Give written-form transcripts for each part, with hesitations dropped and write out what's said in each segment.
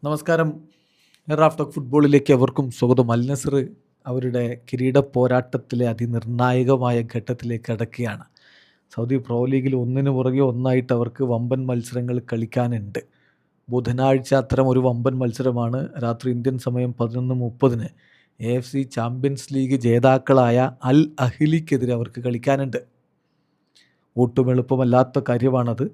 നമസ്കാരം. Raf talk ഫുട്ബോളിലേക്ക് അവർക്കും സ്വാഗതം. അൽ നസർ അവരുടെ കിരീട പോരാട്ടത്തിലെ അതിനിർണായകമായ ഘട്ടത്തിലേക്ക് കടക്കുകയാണ്. സൗദി പ്രോ ലീഗിൽ ഒന്നിനു പുറകെ ഒന്നായിട്ട് അവർക്ക് വമ്പൻ മത്സരങ്ങൾ കളിക്കാനുണ്ട്. ബുധനാഴ്ച അത്തരം ഒരു വമ്പൻ മത്സരമാണ്. രാത്രി ഇന്ത്യൻ സമയം 11:30 AFC ചാമ്പ്യൻസ് ലീഗ് ജേതാക്കളായ അൽ അഹ്ലിക്കെതിരെ അവർക്ക് കളിക്കാനുണ്ട്. ഒട്ടും എളുപ്പമല്ലാത്ത കാര്യമാണത്.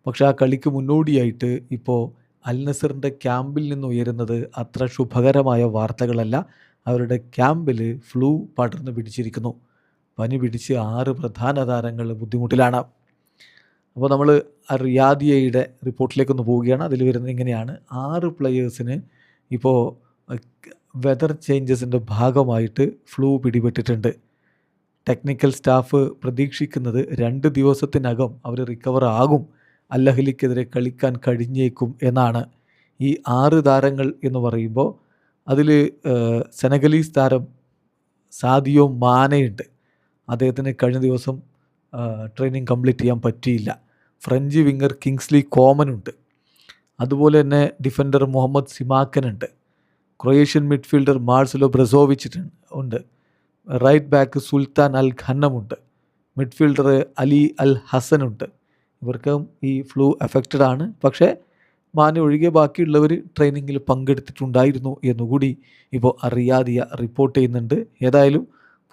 പക്ഷേ ആ കളിക്ക് മുന്നോടിയായിട്ട് ഇപ്പോൾ അൽ നസറിൻ്റെ ക്യാമ്പിൽ നിന്ന് ഉയരുന്നത് അത്ര ശുഭകരമായ വാർത്തകളല്ല. അവരുടെ ക്യാമ്പിൽ ഫ്ലൂ പടർന്നു പിടിച്ചിരിക്കുന്നു. പനി പിടിച്ച് 6 പ്രധാന താരങ്ങൾ ബുദ്ധിമുട്ടിലാണ്. അപ്പോൾ നമ്മൾ റിയാദിയയുടെ റിപ്പോർട്ടിലേക്കൊന്ന് പോവുകയാണ്. അതിൽ വരുന്നത് ഇങ്ങനെയാണ്: 6 പ്ലെയേഴ്സിന് ഇപ്പോൾ വെതർ ചേഞ്ചസിൻ്റെ ഭാഗമായിട്ട് ഫ്ലൂ പിടിപെട്ടിട്ടുണ്ട്. ടെക്നിക്കൽ സ്റ്റാഫ് പ്രതീക്ഷിക്കുന്നത് 2 ദിവസത്തിനകം അവർ റിക്കവർ ആകും, അൽ അഹ്ലിക്കെതിരെ കളിക്കാൻ കഴിഞ്ഞേക്കും എന്നാണ്. ഈ 6 താരങ്ങൾ എന്ന് പറയുമ്പോൾ അതിൽ സെനഗലീസ് താരം സാദിയോ മാനയുണ്ട്. അദ്ദേഹത്തിന് കഴിഞ്ഞ ദിവസം ട്രെയിനിങ് കംപ്ലീറ്റ് ചെയ്യാൻ പറ്റിയില്ല. ഫ്രഞ്ച് വിങ്ങർ കിങ്സ്ലി കോമനുണ്ട്. അതുപോലെ തന്നെ ഡിഫൻഡർ മുഹമ്മദ് സിമാക്കനുണ്ട്. ക്രൊയേഷ്യൻ മിഡ്ഫീൽഡർ മാർസലോ ബ്രസോവിച്ച് ഉണ്ട്. റൈറ്റ് ബാക്ക് സുൽത്താൻ അൽ ഖന്നമുണ്ട്. മിഡ്ഫീൽഡർ അലി അൽ ഹസനുണ്ട്. ഇവർക്കും ഈ ഫ്ലൂ എഫക്റ്റഡ് ആണ്. പക്ഷേ മാനെ ഒഴികെ ബാക്കിയുള്ളവർ ട്രെയിനിങ്ങിൽ പങ്കെടുത്തിട്ടുണ്ടായിരുന്നു എന്നുകൂടി ഇപ്പോൾ റിയാദിയ റിപ്പോർട്ട് ചെയ്യുന്നുണ്ട്. ഏതായാലും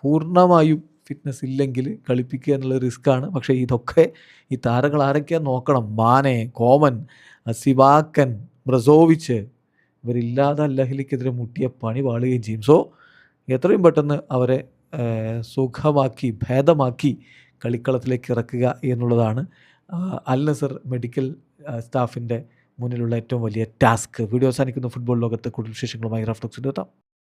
പൂർണ്ണമായും ഫിറ്റ്നസ് ഇല്ലെങ്കിൽ കളിപ്പിക്കുക എന്നുള്ള റിസ്ക്കാണ്. പക്ഷേ ഇതൊക്കെ ഈ താരങ്ങൾ ആരൊക്കെയാണെന്ന് നോക്കണം. മാനെ, കോമൻ, സിവാക്കൻ, ബ്രസോവിച്ച് ഇവരില്ലാതെ അൽ അഹ്ലിക്കെതിരെ മുട്ടിയ പണി വാളുകയും ചെയ്യും. സോ എത്രയും പെട്ടെന്ന് അവരെ സുഖമാക്കി ഭേദമാക്കി കളിക്കളത്തിലേക്ക് ഇറക്കുക എന്നുള്ളതാണ് അൽ നസർ മെഡിക്കൽ സ്റ്റാഫിൻ്റെ മുന്നിലുള്ള ഏറ്റവും വലിയ ടാസ്ക്. വീഡിയോ അവസാനിക്കുന്ന ഫുട്ബോൾ ലോകത്ത് കൂടുതൽ വിശേഷങ്ങളുമായി റാഫ് ടോക്സിൽ എത്താം.